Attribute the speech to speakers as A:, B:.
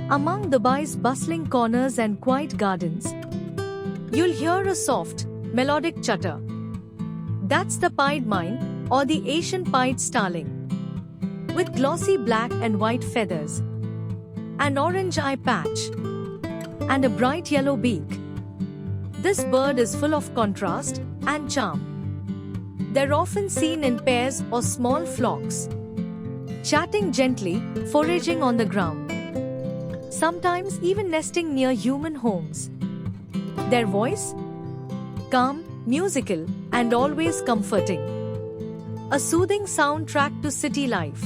A: Among Dubai's bustling corners and quiet gardens, you'll hear a soft, melodic chutter. That's the Pied Myna, or the Asian Pied Starling. With glossy black and white feathers, an orange eye patch, and a bright yellow beak, this bird is full of contrast and charm. They're often seen in pairs or small flocks, chatting gently, foraging on the ground, sometimes even nesting near human homes. Their voice? Calm, musical, and always comforting. A soothing soundtrack to city life.